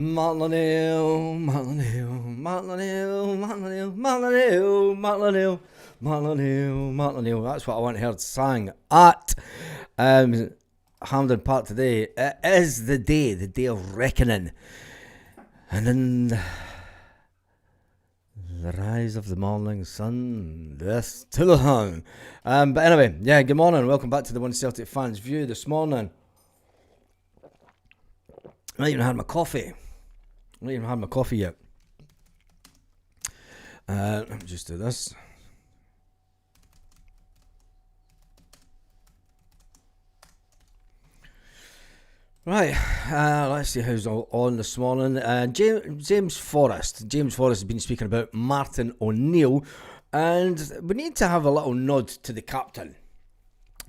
Martin O'Neill, Martin O'Neill, Martin O'Neill, Martin O'Neill, Martin O'Neill, Martin O'Neill, Martin O'Neill, Martin O'Neill. That's what I want to hear sang at Hampden Park today. It is the day of reckoning. And in the rise of the morning sun, this to the hung. But anyway, yeah, good morning. Welcome back to the One Celtic Fans View this morning. I haven't even had my coffee. Yet. Let me just do this. Right, let's see who's all on this morning. James Forrest. James Forrest has been speaking about Martin O'Neill, and we need to have a little nod to the captain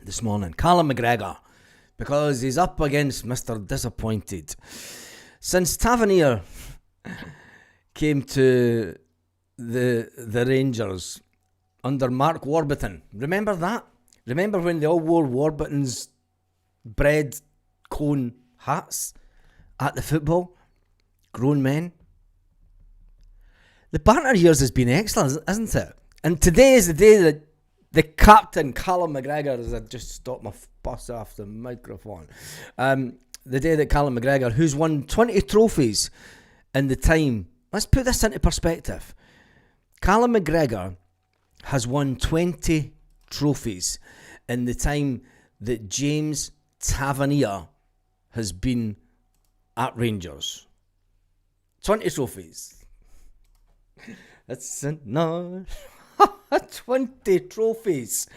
this morning, Callum McGregor, because he's up against Mr. Disappointed. Since Tavernier came to the Rangers under Mark Warburton, remember that? Remember when they all wore Warburton's bread cone hats at the football? Grown men. The banter years has been excellent, isn't it? And today is the day that the captain, Callum McGregor, as I just stopped my bus off the microphone, the day that Callum McGregor, who's won 20 trophies in the time, let's put this into perspective. Callum McGregor has won 20 trophies in the time that James Tavernier has been at Rangers. 20 trophies. That's no 20 trophies.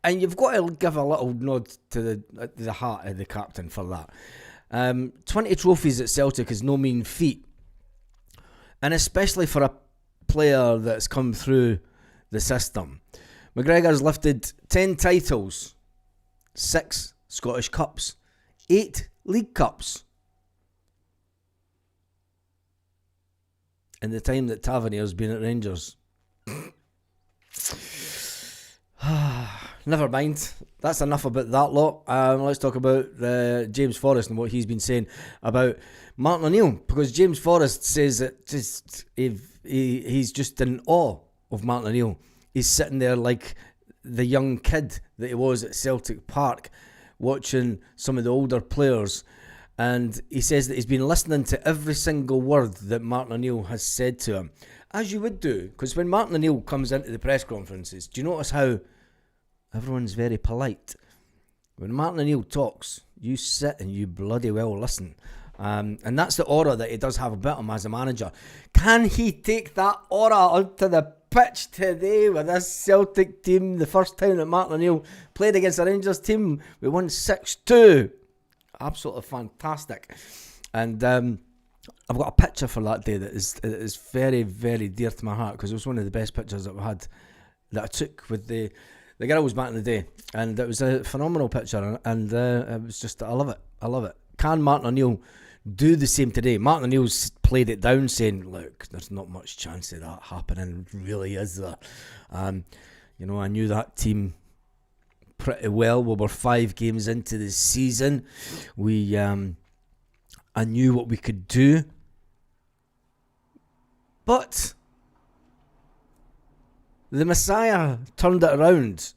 And you've got to give a little nod to the heart of the captain for that. 20 trophies at Celtic is no mean feat. And especially for a player that's come through the system. McGregor's lifted 10 titles, 6 Scottish Cups, 8 League Cups. In the time that Tavernier's been at Rangers. Never mind. That's enough about that lot. Let's talk about James Forrest and what he's been saying about Martin O'Neill. Because James Forrest says that he's just in awe of Martin O'Neill. He's sitting there like the young kid that he was at Celtic Park, watching some of the older players. And he says that he's been listening to every single word that Martin O'Neill has said to him. As you would do. Because when Martin O'Neill comes into the press conferences, do you notice how everyone's very polite? When Martin O'Neill talks, you sit and you bloody well listen. And that's the aura that he does have about him as a manager. Can he take that aura onto the pitch today with this Celtic team? The first time that Martin O'Neill played against a Rangers team, we won 6-2. Absolutely fantastic. And I've got a picture for that day that is very, very dear to my heart, because it was one of the best pictures that we had, that I took with the girls back in the day, and it was a phenomenal picture, and it was just, I love it. Can Martin O'Neill do the same today? Martin O'Neill's played it down, saying, look, there's not much chance of that happening, really, is there? I knew that team pretty well. We were 5 games into the season. I knew what we could do, but the Messiah turned it around.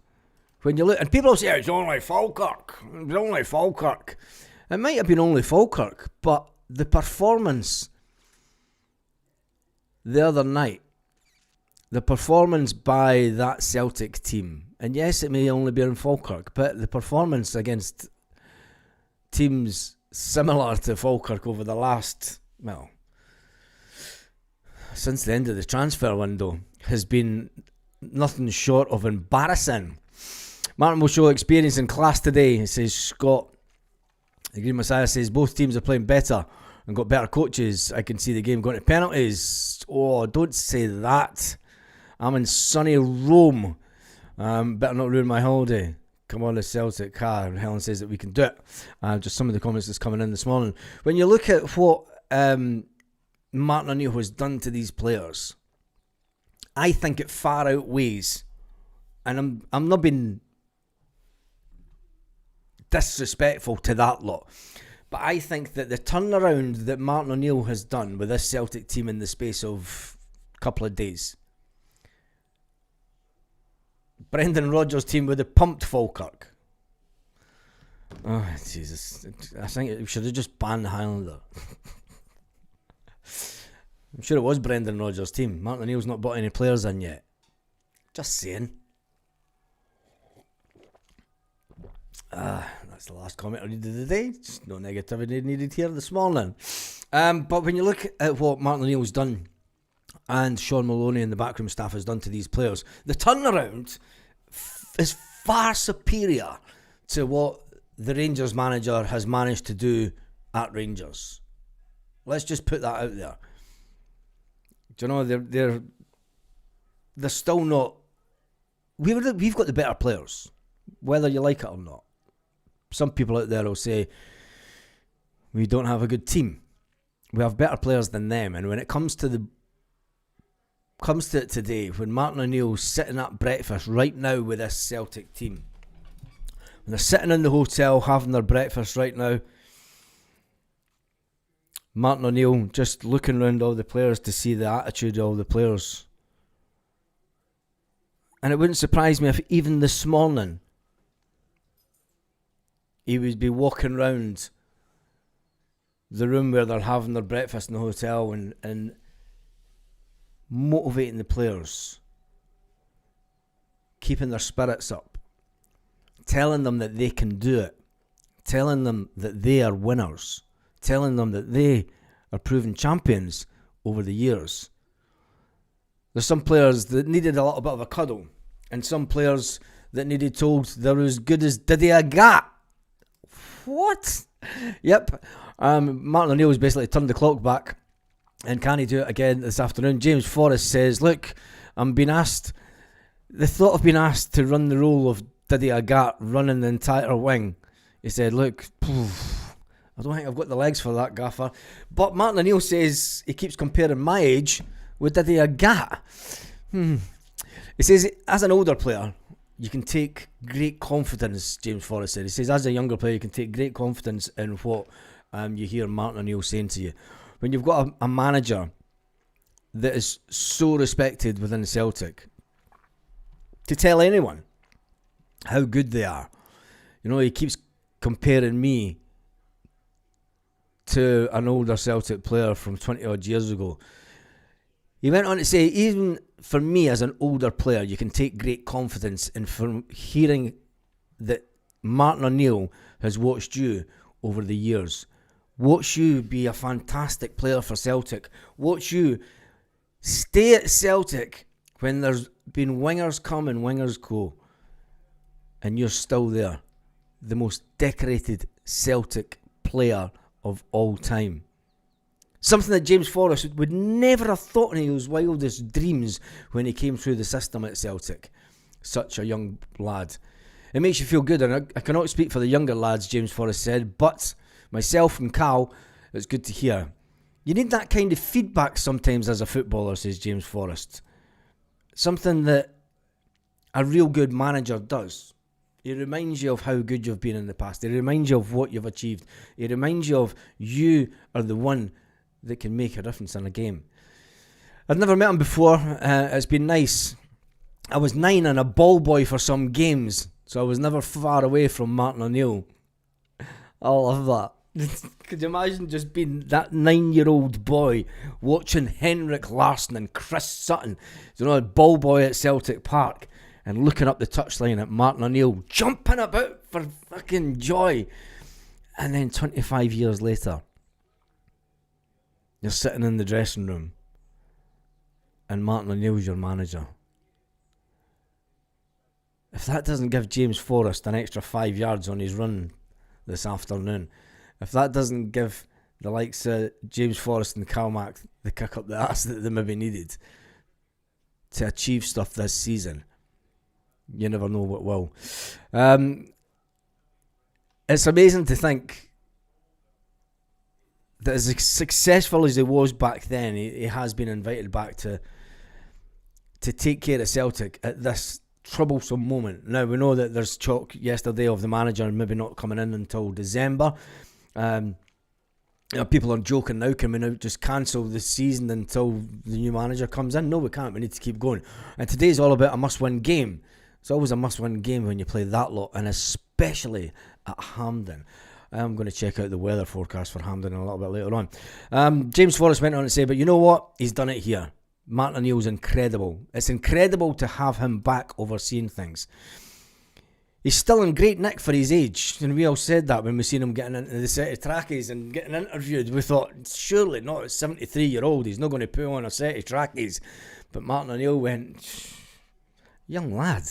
When you look, and people say, it's only Falkirk. It might have been only Falkirk, but the performance the other night, the performance by that Celtic team, and yes, it may only be in Falkirk, but the performance against teams similar to Falkirk over the last, since the end of the transfer window, has been nothing short of embarrassing. Martin will show experience and class today, says Scott. The Green Messiah says both teams are playing better and got better coaches. I can see the game going to penalties. Oh, don't say that. I'm in sunny Rome. Better not ruin my holiday. Come on, the Celtic car. Helen says that we can do it. Just some of the comments that's coming in this morning. When you look at what Martin O'Neill has done to these players, I think it far outweighs, and I'm not being disrespectful to that lot, But I think that the turnaround that Martin O'Neill has done with this Celtic team in the space of a couple of days. Brendan Rodgers' team with the pumped Falkirk. Oh, Jesus. I think we should have just banned Highlander. I'm sure it was Brendan Rodgers' team. Martin O'Neill's not brought any players in yet. Just saying. That's the last comment I needed today. Just no negativity needed here this morning. But when you look at what Martin O'Neill's done and Sean Maloney and the backroom staff has done to these players, the turnaround is far superior to what the Rangers manager has managed to do at Rangers. Let's just put that out there. Do you know, they're still not... We've got the better players, whether you like it or not. Some people out there will say we don't have a good team. We have better players than them, and when it comes to it today, when Martin O'Neill's sitting at breakfast right now with this Celtic team, when they're sitting in the hotel having their breakfast right now, Martin O'Neill just looking around all the players to see the attitude of all the players. And it wouldn't surprise me if even this morning he would be walking around the room where they're having their breakfast in the hotel and motivating the players, keeping their spirits up, telling them that they can do it, telling them that they are winners, telling them that they are proven champions over the years. There's some players that needed a little bit of a cuddle, and some players that needed told they're as good as Didier Gat. What? Yep. Martin O'Neill's basically turned the clock back, and can he do it again this afternoon? James Forrest says, look, I'm being asked, the thought of being asked to run the role of Didier Gat running the entire wing. He said, look, I don't think I've got the legs for that, gaffer. But Martin O'Neill says he keeps comparing my age with Didier Gat. He says, as an older player, you can take great confidence, James Forrest said. He says, as a younger player, you can take great confidence in what you hear Martin O'Neill saying to you. When you've got a manager that is so respected within Celtic, to tell anyone how good they are. You know, he keeps comparing me to an older Celtic player from 20 odd years ago. He went on to say, even for me as an older player, you can take great confidence in from hearing that Martin O'Neill has watched you over the years. Watch you be a fantastic player for Celtic. Watch you stay at Celtic when there's been wingers come and wingers go, and you're still there. The most decorated Celtic player of all time. Something that James Forrest would never have thought in his wildest dreams when he came through the system at Celtic. Such a young lad. It makes you feel good, and I cannot speak for the younger lads, James Forrest said, but myself and Cal, it's good to hear. You need that kind of feedback sometimes as a footballer, says James Forrest. Something that a real good manager does. It reminds you of how good you've been in the past. It reminds you of what you've achieved. It reminds you of you are the one that can make a difference in a game. I've never met him before. It's been nice. I was 9 and a ball boy for some games, so I was never far away from Martin O'Neill. I love that. Could you imagine just being that 9-year-old boy watching Henrik Larsson and Chris Sutton, you know, a ball boy at Celtic Park, and looking up the touchline at Martin O'Neill jumping about for fucking joy. And then 25 years later, you're sitting in the dressing room and Martin O'Neill's your manager. If that doesn't give James Forrest an extra 5 yards on his run this afternoon, if that doesn't give the likes of James Forrest and Calmack the kick up the arse that they maybe needed to achieve stuff this season, you never know what will. It's amazing to think that as successful as he was back then, he has been invited back to take care of Celtic at this troublesome moment. Now, we know that there's talk yesterday of the manager maybe not coming in until December. People are joking now, can we now just cancel the season until the new manager comes in? No, we can't. We need to keep going. And today's all about a must-win game. It's always a must-win game when you play that lot, and especially at Hampden. I'm going to check out the weather forecast for Hampden a little bit later on. James Forrest went on to say, but you know what? He's done it here. Martin O'Neill's incredible. It's incredible to have him back overseeing things. He's still in great nick for his age, and we all said that when we seen him getting into the set of trackies and getting interviewed. We thought, surely not a 73-year-old, he's not going to put on a set of trackies. But Martin O'Neill went, young lad,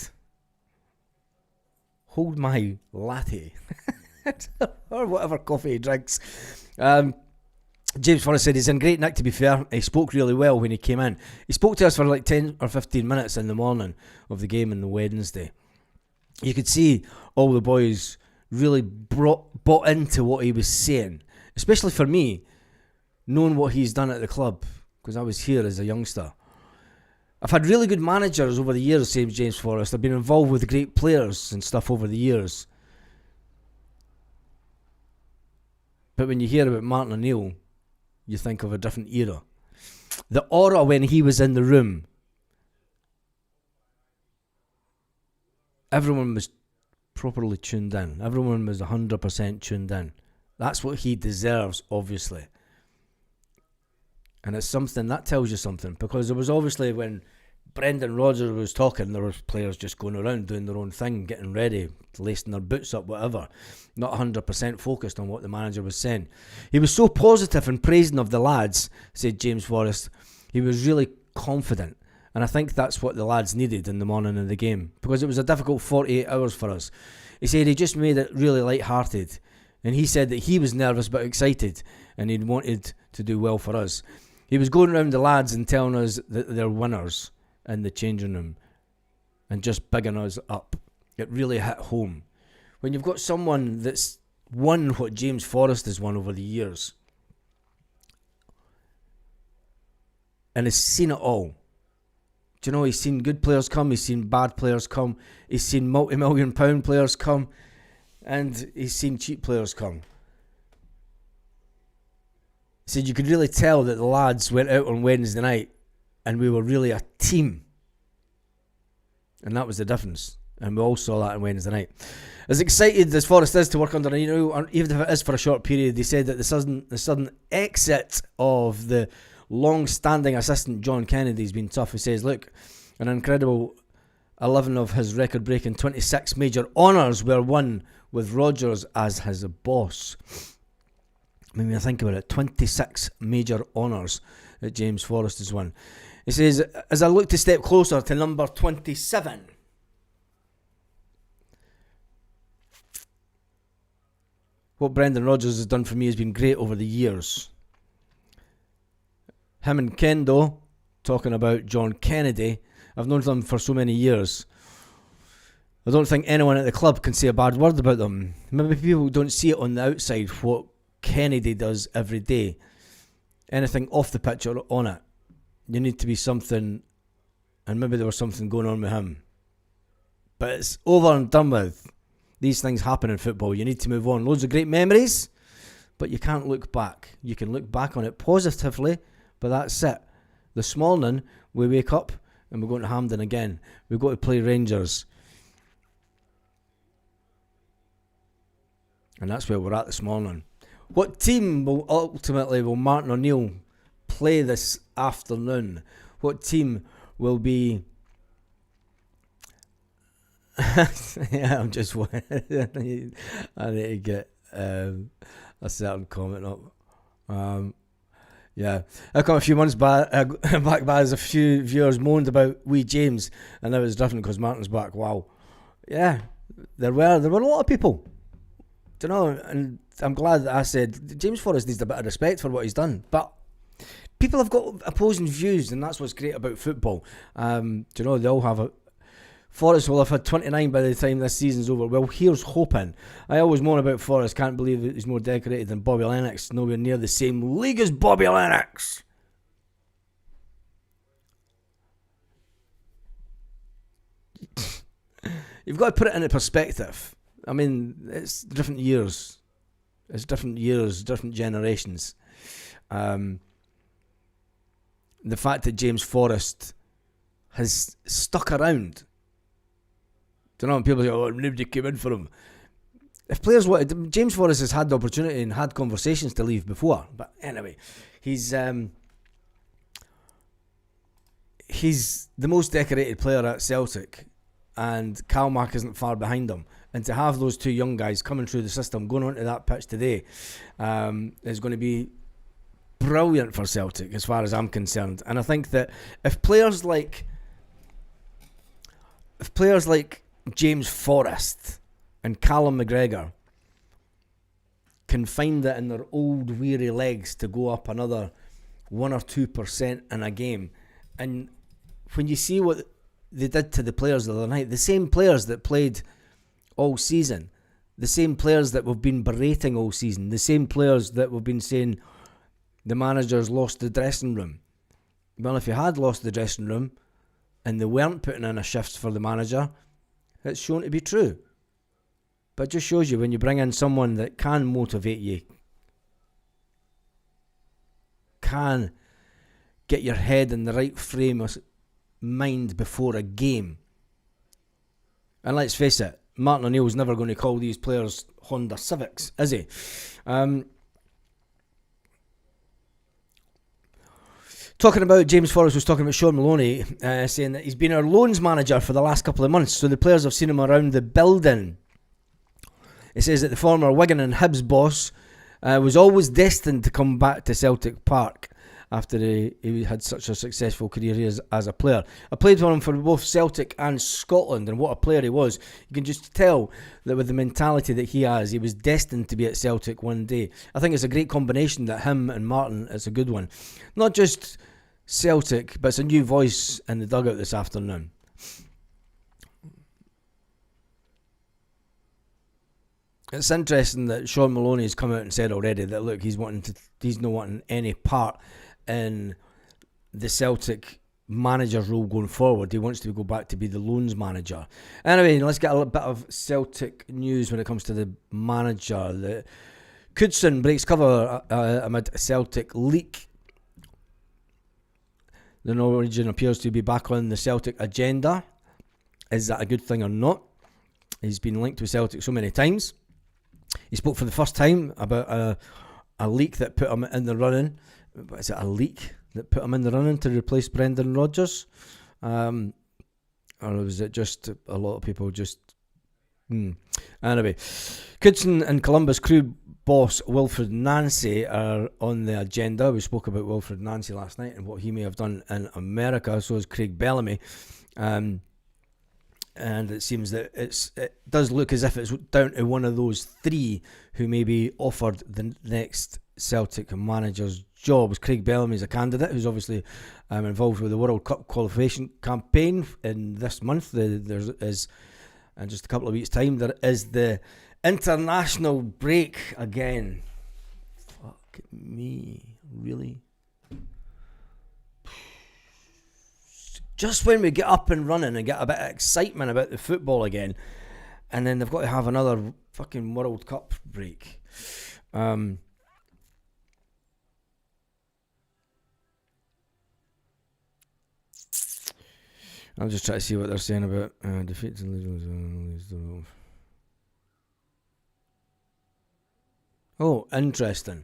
hold my latte. Or whatever coffee he drinks. James Forrest said he's in great nick, to be fair. He spoke really well when he came in. He spoke to us for like 10 or 15 minutes in the morning of the game on the Wednesday. You could see all the boys really bought into what he was saying, especially for me, knowing what he's done at the club, because I was here as a youngster. I've had really good managers over the years, says James Forrest. I've been involved with great players and stuff over the years. But when you hear about Martin O'Neill, you think of a different era. The aura when he was in the room, everyone was properly tuned in. Everyone was 100% tuned in. That's what he deserves, obviously. And it's something that tells you something, because there was obviously, when Brendan Rodgers was talking, there were players just going around doing their own thing, getting ready, lacing their boots up, whatever, not 100% focused on what the manager was saying. He was so positive and praising of the lads, said James Forrest. He was really confident. And I think that's what the lads needed in the morning of the game, because it was a difficult 48 hours for us. He said he just made it really light-hearted. And he said that he was nervous but excited, and he wanted to do well for us. He was going around the lads and telling us that they're winners in the changing room and just bigging us up. It really hit home. When you've got someone that's won what James Forrest has won over the years and has seen it all. Do you know, he's seen good players come, he's seen bad players come, he's seen multi-million pound players come, and he's seen cheap players come. He said you could really tell that the lads went out on Wednesday night and we were really a team. And that was the difference. And we all saw that on Wednesday night. As excited as Forrest is to work under O'Neill, even if it is for a short period, they said that the sudden exit of the long-standing assistant John Kennedy has been tough. He says, look, an incredible 11 of his record-breaking 26 major honours were won with Rodgers as his boss. I mean, when I think about it, 26 major honours that James Forrest has won. He says, as I look to step closer to number 27, what Brendan Rodgers has done for me has been great over the years. Him and Kendo, talking about John Kennedy, I've known them for so many years. I don't think anyone at the club can say a bad word about them. Maybe people don't see it on the outside, what Kennedy does every day. Anything off the pitch or on it, you need to be something, and maybe there was something going on with him. But it's over and done with. These things happen in football. You need to move on. Loads of great memories, but you can't look back. You can look back on it positively, but that's it. This morning, we wake up and we're going to Hampden again. We've got to play Rangers. And that's where we're at this morning. What team will Martin O'Neill play this afternoon? What team will be... yeah, I'm just... I need to get a certain comment up. Yeah, I come a few months back as a few viewers moaned about wee James, and now it's different because Martin's back. Wow. Yeah, there were a lot of people. Do you know, and I'm glad that I said James Forrest needs a bit of respect for what he's done. But people have got opposing views, and that's what's great about football. Do you know, they all have a... Forrest will have had 29 by the time this season's over. Well, here's hoping. I always moan about Forrest. Can't believe he's more decorated than Bobby Lennox. Nowhere near the same league as Bobby Lennox. You've got to put it into perspective. I mean, it's different years. It's different years, different generations. The fact that James Forrest has stuck around. Do you know when people say, "Oh, nobody came in for him"? If players wanted, James Forrest has had the opportunity and had conversations to leave before. But anyway, he's the most decorated player at Celtic, and Calmack isn't far behind him. And to have those two young guys coming through the system, going onto that pitch today, is going to be brilliant for Celtic as far as I'm concerned. And I think that if players like James Forrest and Callum McGregor can find it in their old weary legs to go up another 1 or 2% in a game, and when you see what they did to the players the other night, the same players that played all season, the same players that we've been berating all season, the same players that we've been saying the manager's lost the dressing room. Well, if you had lost the dressing room and they weren't putting in a shift for the manager, it's shown to be true. But it just shows you when you bring in someone that can motivate you, can get your head in the right frame of mind before a game. And let's face it, Martin O'Neill's never going to call these players Honda Civics, is he? Talking about James Forrest was talking about Sean Maloney, saying that he's been our loans manager for the last couple of months, so the players have seen him around the building. It says that the former Wigan and Hibs boss was always destined to come back to Celtic Park after he had such a successful career as a player. I played for him for both Celtic and Scotland, and what a player he was. You can just tell that with the mentality that he has, he was destined to be at Celtic one day. I think it's a great combination that him and Martin is a good one. Not just Celtic, but it's a new voice in the dugout this afternoon. It's interesting that Sean Maloney has come out and said already that look, he's not wanting any part in the Celtic manager's role going forward. He wants to go back to be the loans manager. Anyway, let's get a little bit of Celtic news when it comes to the manager. The Knudsen breaks cover amid Celtic leak. The Norwegian appears to be back on the Celtic agenda. Is that a good thing or not? He's been linked with Celtic so many times. He spoke for the first time about a leak that put him in the running. Is it a leak that put him in the running to replace Brendan Rodgers? Or was it just a lot of people just... Anyway, Knudsen and Columbus crew boss Wilfred Nancy are on the agenda. We spoke about Wilfred Nancy last night and what he may have done in America. So is Craig Bellamy. And it seems that it does look as if it's down to one of those three who may be offered the next Celtic manager's job. Craig Bellamy is a candidate who's obviously involved with the World Cup qualification campaign in this month. There is, in just a couple of weeks' time, there is the international break again. Fuck me, really? Just when we get up and running and get a bit of excitement about the football again, and then they've got to have another fucking World Cup break. I'm just trying to see what they're saying about defeats and losers. Oh, interesting.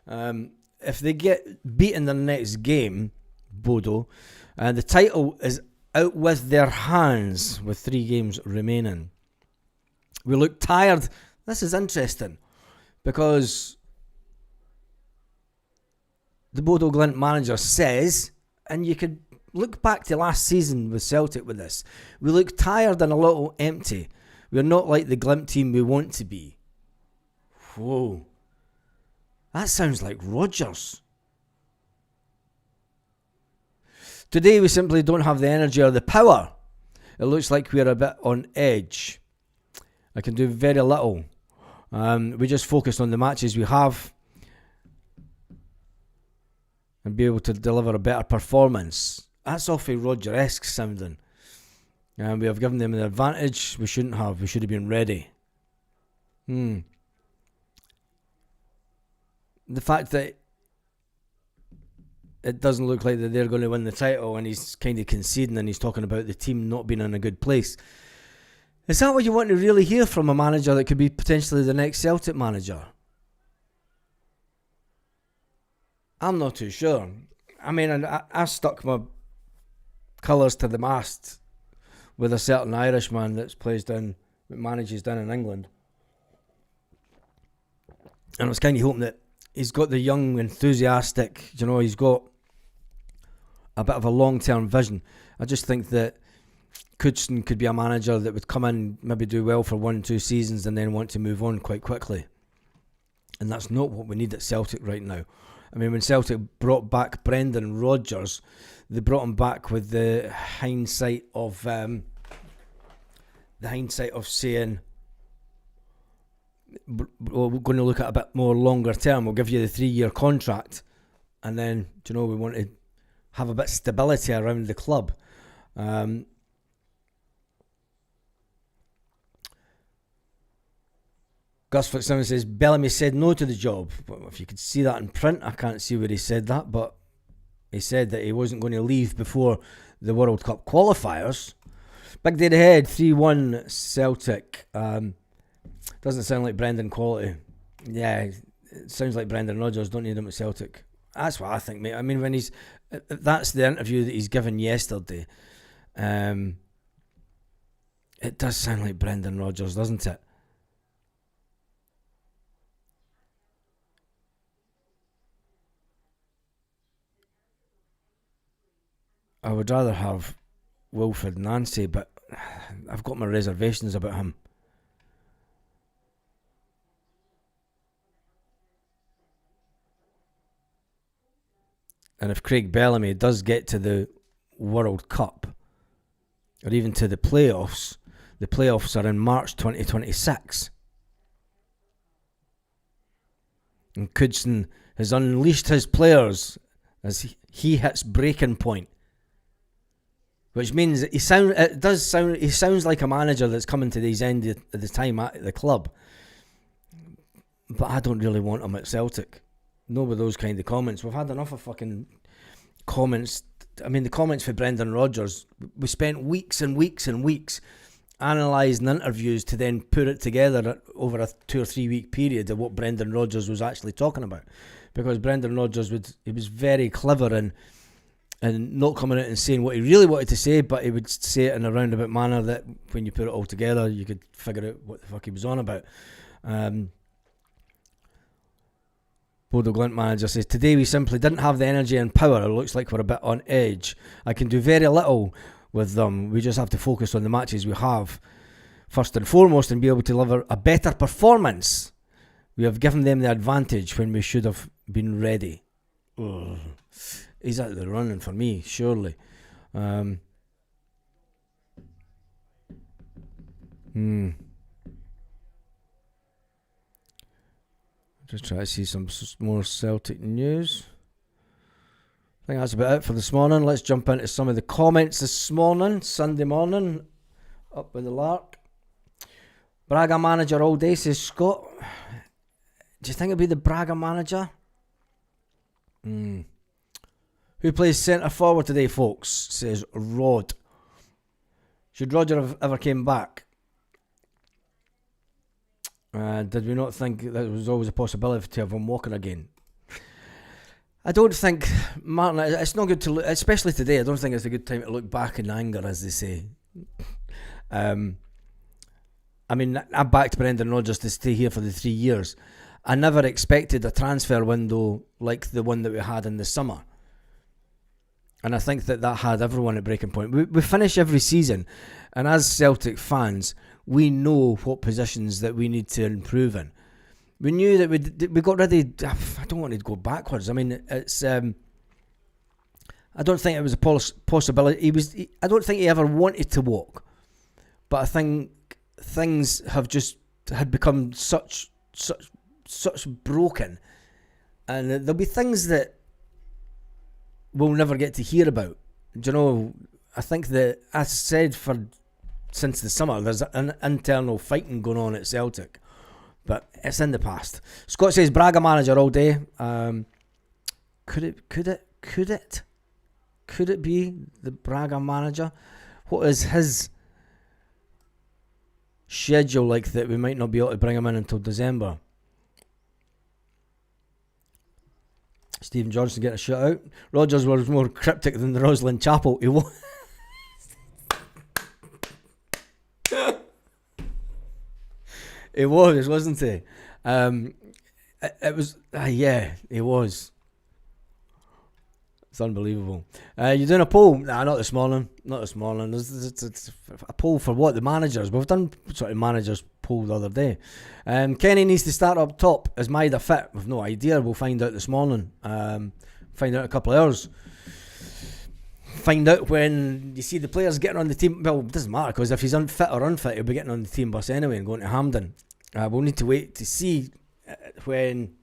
If they get beaten in the next game, Bodo, the title is out with their hands with 3 games remaining. We look tired. This is interesting because the Bodo Glimt manager says, and you could look back to last season with Celtic with this, we look tired and a little empty. We're not like the Glimt team we want to be. Whoa. That sounds like Rodgers. Today we simply don't have the energy or the power. It looks like we're a bit on edge. I can do very little. We just focus on the matches we have and be able to deliver a better performance. That's awfully Rodger-esque sounding. We have given them an advantage we shouldn't have. We should have been ready. the fact that it doesn't look like that they're going to win the title, and he's kind of conceding, and he's talking about the team not being in a good place. Is that what you want to really hear from a manager that could be potentially the next Celtic manager? I'm not too sure. I mean, I stuck my colours to the mast with a certain Irishman that manages down in England. And I was kind of hoping that he's got the young, enthusiastic, he's got a bit of a long-term vision. I just think that Kudson could be a manager that would come in, maybe do well for 1-2 seasons and then want to move on quite quickly. And that's not what we need at Celtic right now. I mean, when Celtic brought back Brendan Rodgers, they brought him back with the hindsight of saying, well, we're going to look at a bit more longer term. We'll give you the 3-year contract, and then we want to have a bit of stability around the club. Gus Fitzsimmons says Bellamy said no to the job. Well, if you could see that in print, I can't see where he said that, but he said that he wasn't going to leave before the World Cup qualifiers. Big day ahead, 3-1 Celtic. Doesn't sound like Brendan quality. Yeah, it sounds like Brendan Rodgers. Don't need him at Celtic. That's what I think, mate. I mean, when that's the interview that he's given yesterday. It does sound like Brendan Rodgers, doesn't it? I would rather have Wilfred Nancy, but I've got my reservations about him. And if Craig Bellamy does get to the World Cup, or even to the playoffs are in March 2026. And Kudson has unleashed his players as he hits breaking point. Which means he sounds like a manager that's coming to his end of the time at the club. But I don't really want him at Celtic. No, with those kind of comments. We've had enough of fucking comments. I mean, the comments for Brendan Rodgers, we spent weeks and weeks and weeks analysing interviews to then put it together over a 2 or 3 week period of what Brendan Rodgers was actually talking about. Because Brendan Rodgers he was very clever and not coming out and saying what he really wanted to say, but he would say it in a roundabout manner that when you put it all together, you could figure out what the fuck he was on about. Bodo Glint manager says, today we simply didn't have the energy and power. It looks like we're a bit on edge. I can do very little with them. We just have to focus on the matches we have first and foremost and be able to deliver a better performance. We have given them the advantage when we should have been ready. Ugh. He's out of the running for me, surely. Just try to see some more Celtic news. I think that's about it for this morning. Let's jump into some of the comments this morning, Sunday morning, up with the lark. Braga manager all day, says Scott. Do you think it'll be the Braga manager? Who plays centre forward today, folks? Says Rod. Should Roger have ever came back? Did we not think that there was always a possibility to have him walking again? I don't think, Martin, it's not good to look, especially today, I don't think it's a good time to look back in anger, as they say. I mean, I backed Brendan Rodgers to stay here for the 3 years. I never expected a transfer window like the one that we had in the summer. And I think that had everyone at breaking point. We finish every season, and as Celtic fans, we know what positions that we need to improve in. We knew that we got rid of. I don't want to go backwards. I mean, it's. I don't think it was a possibility. I don't think he ever wanted to walk, but I think things had become such broken, and there'll be things that we'll never get to hear about. Do you know? I think that, as I said, since the summer, there's an internal fighting going on at Celtic But it's in the past. Scott says Braga manager all day. Could it be the Braga manager? What is his schedule like that we might not be able to bring him in until December? Stephen Johnson getting a shout out. Rodgers was more cryptic than the Roslyn Chapel. He was. He was, wasn't he? It was. Yeah, he was. It's unbelievable. You're doing a poll? Nah, not this morning. There's a poll for what? The managers. We've done sort of managers poll the other day. Kenny needs to start up top. Is Maida fit? We've no idea. We'll find out this morning. Find out in a couple of hours. Find out when you see the players getting on the team. Well, it doesn't matter, because if he's unfit or unfit, he'll be getting on the team bus anyway and going to Hampden. We'll need to wait to see when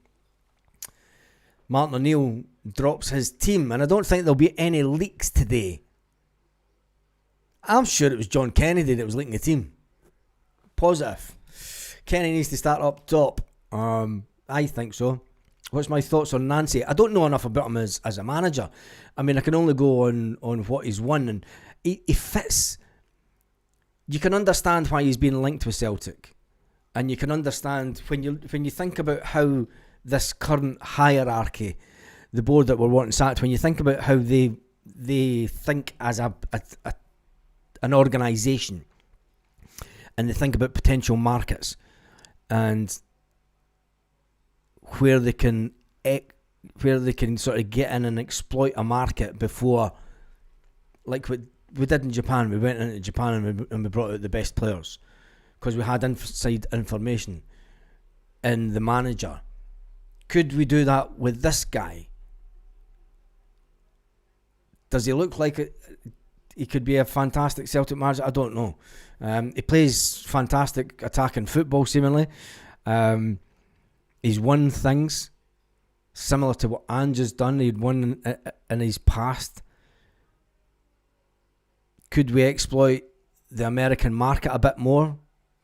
Martin O'Neill drops his team, and I don't think there'll be any leaks today. I'm sure it was John Kennedy that was leaking the team. Positive. Kenny needs to start up top. I think so. What's my thoughts on Nancy? I don't know enough about him as a manager. I mean, I can only go on what he's won, and he fits. You can understand why he's been linked with Celtic, and you can understand when you think about how this current hierarchy, the board that we're wanting sacked, when you think about how they think as an organisation, and they think about potential markets and where they can sort of get in and exploit a market before, like what we did in Japan. We went into Japan and we brought out the best players because we had inside information in the manager. Could we do that with this guy? Does he look like he could be a fantastic Celtic manager? I don't know. He plays fantastic attacking football, seemingly. He's won things similar to what Ange has done. He'd won in his past. Could we exploit the American market a bit more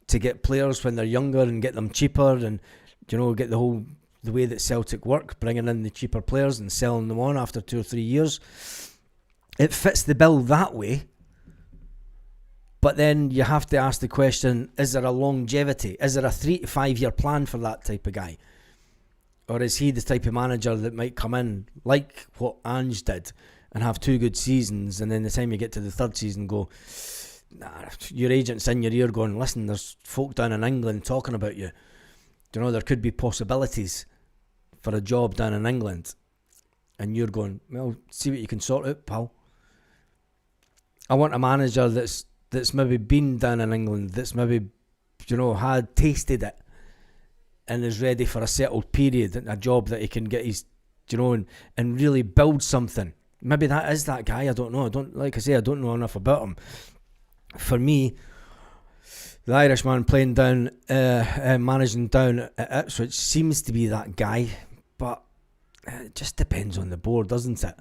to get players when they're younger and get them cheaper, and get the way that Celtic work, bringing in the cheaper players and selling them on after 2 or 3 years? It fits the bill that way. But then you have to ask the question, is there a longevity? Is there a 3 to 5 year plan for that type of guy? Or is he the type of manager that might come in, like what Ange did, and have 2 good seasons, and then the time you get to the 3rd season go, nah, your agent's in your ear going, listen, there's folk down in England talking about you. There could be possibilities for a job down in England. And you're going, well, see what you can sort out, pal. I want a manager that's maybe been down in England, that's maybe, had tasted it and is ready for a settled period, a job that he can get his, and really build something. Maybe that is that guy. I don't know. Like I say, I don't know enough about him. For me, the Irishman playing down, managing down at Ipswich seems to be that guy, but it just depends on the board, doesn't it?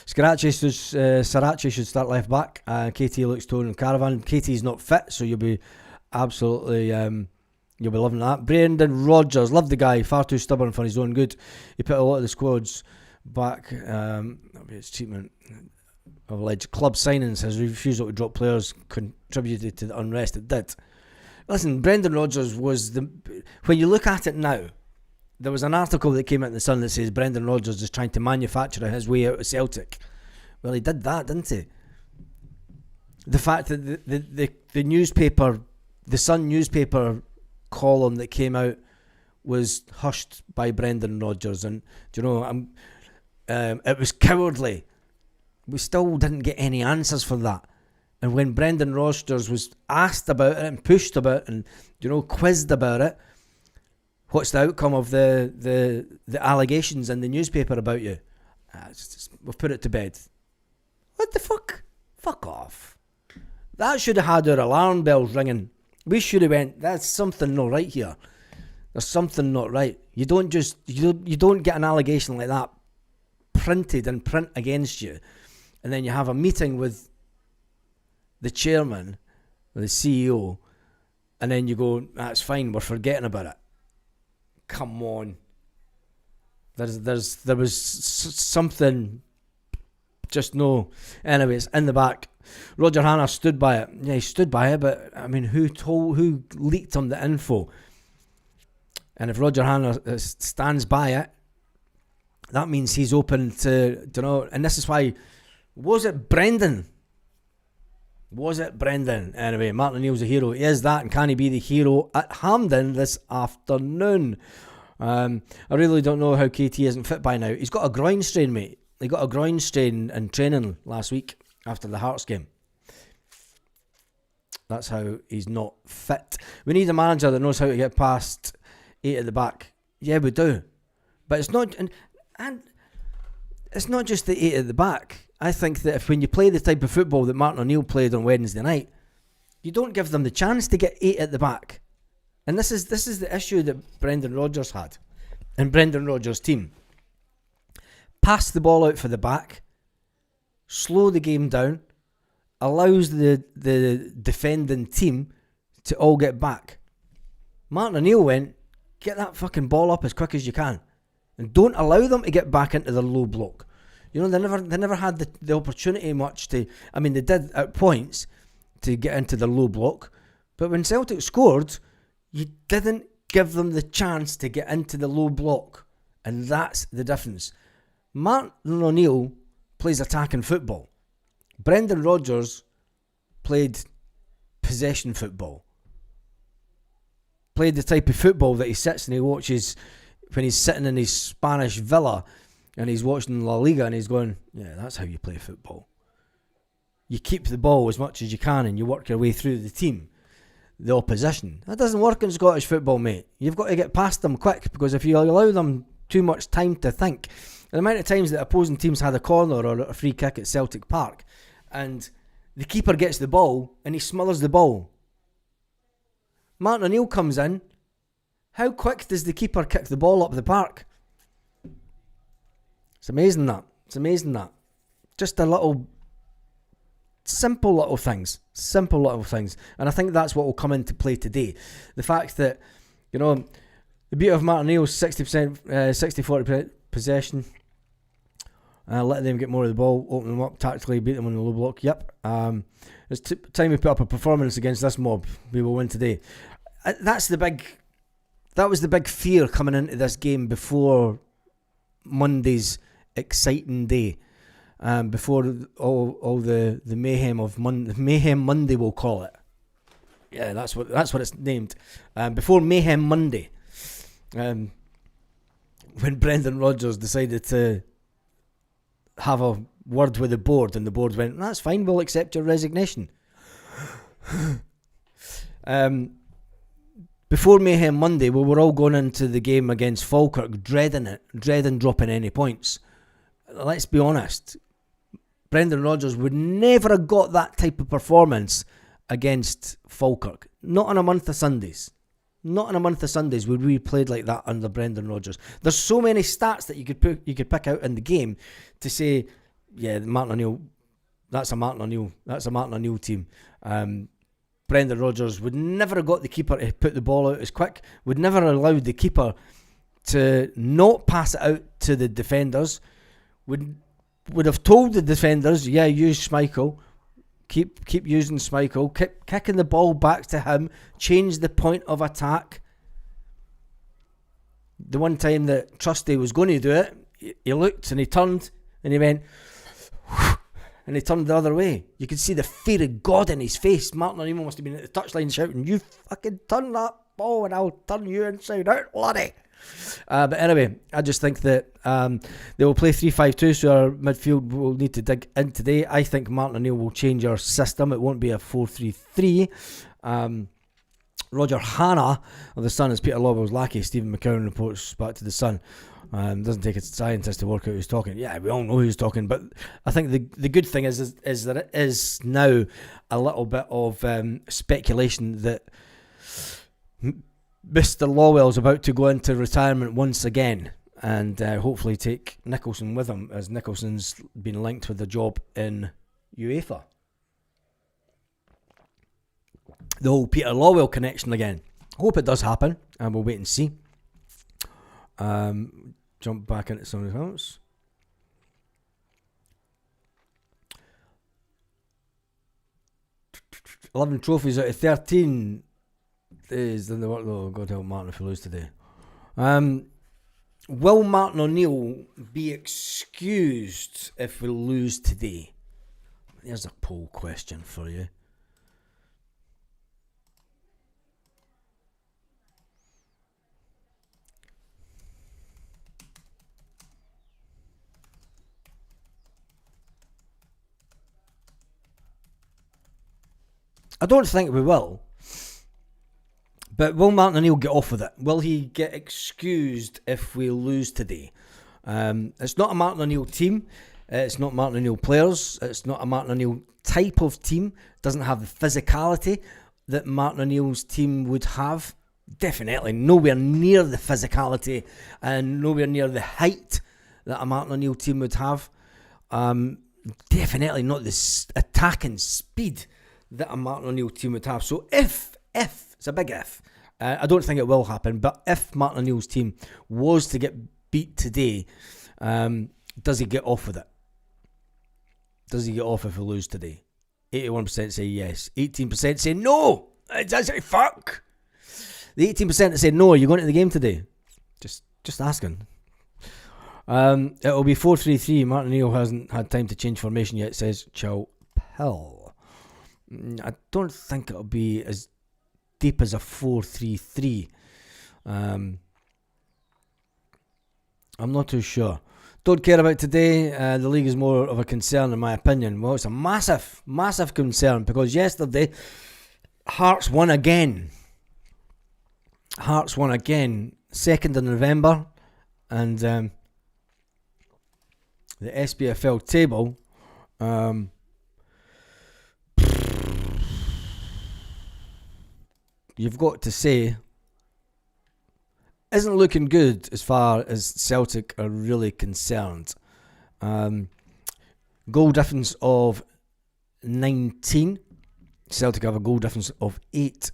Sriracha should start left back. KT looks torn in Caravan. KT's not fit, so you'll be absolutely you'll be loving that. Brendan Rodgers, love the guy, far too stubborn for his own good. He put a lot of the squads back. That'll be his treatment of alleged club signings. His refusal to drop players contributed to the unrest it did. Listen, Brendan Rodgers was when you look at it now, there was an article that came out in the Sun that says Brendan Rodgers is trying to manufacture his way out of Celtic. Well, he did that, didn't he? The fact that the newspaper, the Sun newspaper column that came out was hushed by Brendan Rodgers, and it was cowardly. We still didn't get any answers for that. And when Brendan Rodgers was asked about it and pushed about it and quizzed about it, what's the outcome of the allegations in the newspaper about you? We've put it to bed. What the fuck? Fuck off. That should have had our alarm bells ringing. We should have went, that's something not right here. There's something not right. You don't get an allegation like that printed in print against you, and then you have a meeting with the chairman, or the CEO, and then you go, that's fine, we're forgetting about it. Come on. There was something, just no. Anyways, in the back, Roger Hannah stood by it. Yeah, he stood by it, but I mean, who leaked him the info? And if Roger Hannah stands by it, that means he's open to, and this is why, was it Brendan? Anyway, Martin O'Neill's a hero. He is that, and can he be the hero at Hampden this afternoon? I really don't know how KT isn't fit by now. He's got a groin strain, mate. He got a groin strain in training last week after the Hearts game. That's how he's not fit. We need a manager that knows how to get past 8 at the back. Yeah, we do. But it's not, and it's not just the 8 at the back. I think that if when you play the type of football that Martin O'Neill played on Wednesday night, you don't give them the chance to get 8 at the back. And this is the issue that Brendan Rodgers had and Brendan Rodgers' team. Pass the ball out for the back, slow the game down, allows the defending team to all get back. Martin O'Neill went, get that fucking ball up as quick as you can, and don't allow them to get back into their low block. They never had the opportunity much to. I mean, they did at points to get into the low block, but when Celtic scored, you didn't give them the chance to get into the low block, and that's the difference. Martin O'Neill plays attacking football. Brendan Rodgers played possession football. Played the type of football that he sits and he watches when he's sitting in his Spanish villa and he's watching La Liga and he's going, yeah, that's how you play football. You keep the ball as much as you can and you work your way through the team, the opposition. That doesn't work in Scottish football, mate. You've got to get past them quick, because if you allow them too much time to think, the amount of times that opposing teams had a corner or a free kick at Celtic Park and the keeper gets the ball and he smothers the ball. Martin O'Neill comes in. How quick does the keeper kick the ball up the park? It's amazing that. Just a little, simple little things. And I think that's what will come into play today. The fact that, the beauty of Martin O'Neill's 60%, 60-40 possession. Let them get more of the ball, open them up tactically, beat them on the low block. Yep. It's time we put up a performance against this mob. We will win today. That was the big fear coming into this game before Monday's exciting day. Before all the mayhem of Mayhem Monday, we'll call it. Yeah, that's what it's named. Before Mayhem Monday, when Brendan Rodgers decided to have a word with the board, and the board went, that's fine, we'll accept your resignation. Before Mayhem Monday, we were all going into the game against Falkirk dreading dropping any points. Let's be honest, Brendan Rodgers would never have got that type of performance against Falkirk. Not in a month of Sundays. Not in a month of Sundays would we played like that under Brendan Rodgers. There's so many stats that you could pick out in the game to say, yeah, Martin O'Neill, that's a Martin O'Neill team. Brendan Rodgers would never have got the keeper to put the ball out as quick, would never have allowed the keeper to not pass it out to the defenders, would have told the defenders, yeah, use Schmeichel, keep using Schmeichel, keep kicking the ball back to him, change the point of attack. The one time that Trusty was going to do it, he looked and he turned and he went, and he turned the other way. You could see the fear of God in his face. Martin O'Neill must have been at the touchline shouting, you fucking turn that ball and I'll turn you inside out, laddie. But anyway, I just think that they will play 3-5-2, so our midfield will need to dig in today. I think Martin O'Neill will change our system. It won't be a 4-3-3. Roger Hannah of The Sun is Peter Lawwell's lackey. Stephen McCowan reports back to The Sun. Doesn't take a scientist to work out who's talking. Yeah, we all know who's talking, but I think the good thing is that it is now a little bit of speculation that Mr. Lawwell's about to go into retirement once again, and hopefully take Nicholson with him, as Nicholson's been linked with a job in UEFA. the whole Peter Lawwell connection again. Hope it does happen, and we'll wait and see. Jump back into something else. "11 trophies out of 13 is in the work. Oh, God help Martin if we lose today. Will Martin O'Neill be excused if we lose today?" There's a poll question for you. I don't think we will. But will Martin O'Neill get off with it? Will he get excused if we lose today? It's not a Martin O'Neill team. It's not Martin O'Neill players. It's not a Martin O'Neill type of team. It doesn't have the physicality that Martin O'Neill's team would have. Definitely nowhere near the physicality and nowhere near the height that a Martin O'Neill team would have. Definitely not the attacking speed that a Martin O'Neill team would have. So if, it's a big if, I don't think it will happen, but if Martin O'Neill's team was to get beat today, does he get off with it? Does he get off if we lose today? 81% say yes. 18% say no. It's actually fuck. The 18% that said no, are you going to the game today? Just asking. It'll be 4-3-3. Martin O'Neill hasn't had time to change formation yet, says Chow Pill. I don't think it'll be as deep as a 4-3-3. I'm not too sure. Don't care about today. The league is more of a concern in my opinion. Well, it's a massive, massive concern because yesterday Hearts won again. Hearts won again. 2nd of November. And the SPFL table... you've got to say, isn't looking good as far as Celtic are really concerned. Goal difference of 19. Celtic have a goal difference of 8.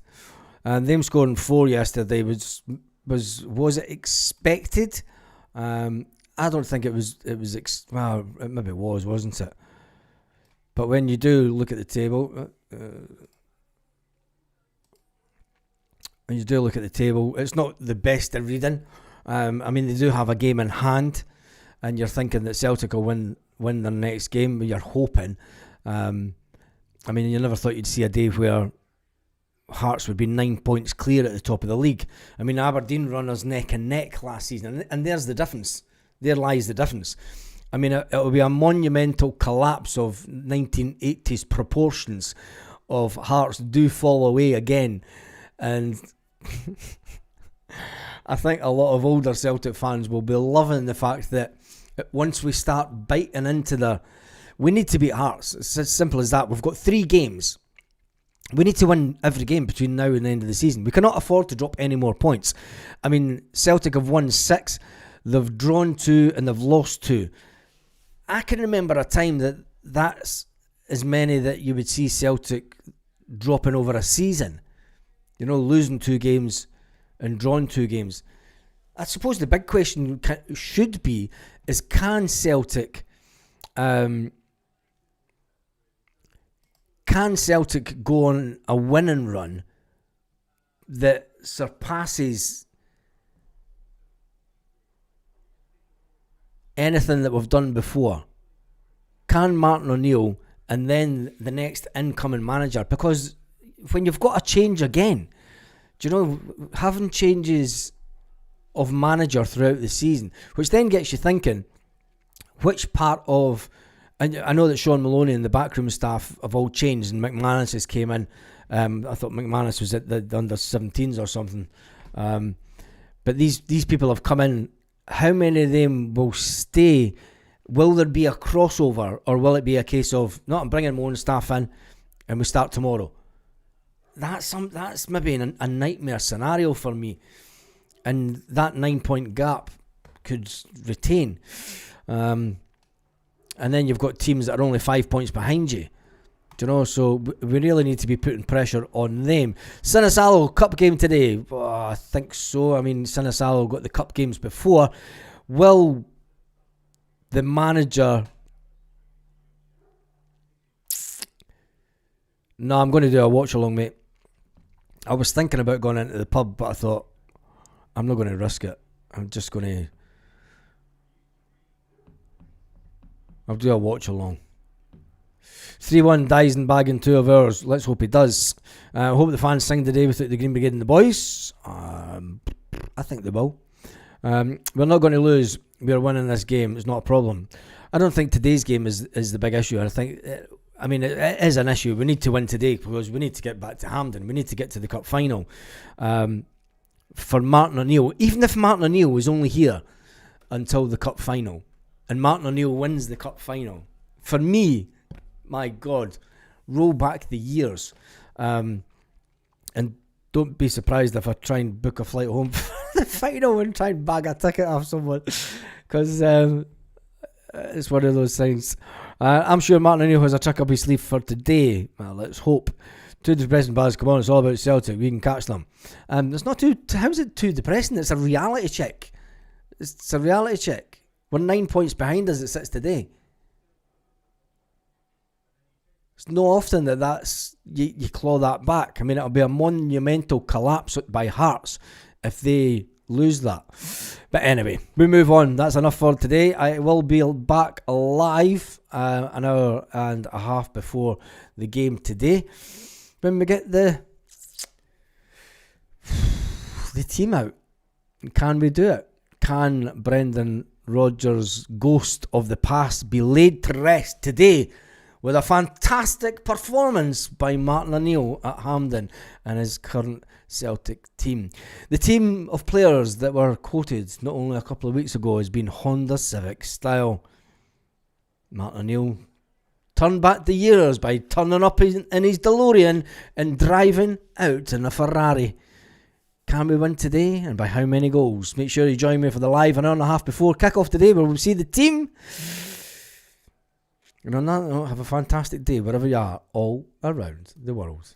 And them scoring 4 yesterday was it expected? I don't think it was. Well, maybe it was, wasn't it? But when you do look at the table. When you do look at the table, it's not the best of reading. I mean, they do have a game in hand, and you're thinking that Celtic will win their next game, but you're hoping. I mean, you never thought you'd see a day where Hearts would be 9 points clear at the top of the league. I mean, Aberdeen run us neck and neck last season, and there's the difference. There lies the difference. I mean, it will be a monumental collapse of 1980s proportions of Hearts do fall away again. And I think a lot of older Celtic fans will be loving the fact that once we start biting into we need to beat Hearts. It's as simple as that. We've got 3 games. We need to win every game between now and the end of the season. We cannot afford to drop any more points. I mean, Celtic have won 6, they've drawn 2, and they've lost 2. I can remember a time that's as many that you would see Celtic dropping over a season. You know, losing 2 games and drawing 2 games. I suppose the big question should be is can Celtic go on a winning run that surpasses anything that we've done before? Can Martin O'Neill and then the next incoming manager, because when you've got a change again, do you know, having changes of manager throughout the season, which then gets you thinking, which part of, and I know that Sean Maloney and the backroom staff have all changed, and McManus has came in. I thought McManus was at the under 17s or something. But these people have come in. How many of them will stay? Will there be a crossover, or will it be a case of, no, I'm bringing my own staff in and we start tomorrow? That's maybe a nightmare scenario for me, and that 9-point gap could retain. And then you've got teams that are only 5 points behind you. Do you know? So we really need to be putting pressure on them. Sinisalo, cup game today. I think so. I mean, Sinisalo got the cup games before. Will the manager... No, I'm going to do a watch along, mate. I was thinking about going into the pub, but I thought, I'm not going to risk it. I'm just going to... I'll do a watch along. 3-1 Dyson in 2 of ours. Let's hope he does. Hope the fans sing today without the Green Brigade and the boys. I think they will. We're not going to lose. We're winning this game. It's not a problem. I don't think today's game is the big issue. I think... I mean, it is an issue. We need to win today because we need to get back to Hampden. We need to get to the cup final. For Martin O'Neill, even if Martin O'Neill was only here until the cup final, and Martin O'Neill wins the cup final, for me, my God, roll back the years. And don't be surprised if I try and book a flight home for the final and try and bag a ticket off someone. Because it's one of those things. I'm sure Martin O'Neill has a trick up his sleeve for today. Well, let's hope. Too depressing, Baz. Come on, it's all about Celtic. We can catch them. It's not too... How's it too depressing? It's a reality check. It's a reality check. We're 9 points behind as it sits today. It's not often that's you claw that back. I mean, it'll be a monumental collapse by Hearts if they lose that. But anyway, we move on. That's enough for today. I will be back live an hour and a half before the game today when we get the team out. Can we do it? Can Brendan Rodgers' ghost of the past be laid to rest today with a fantastic performance by Martin O'Neill at Hampden and his current Celtic team? The team of players that were quoted not only a couple of weeks ago has been Honda Civic style. Martin O'Neill turned back the years by turning up in his DeLorean and driving out in a Ferrari. Can we win today, and by how many goals? Make sure you join me for the live an hour and a half before kick-off today where we'll see the team. And on that note, have a fantastic day wherever you are all around the world.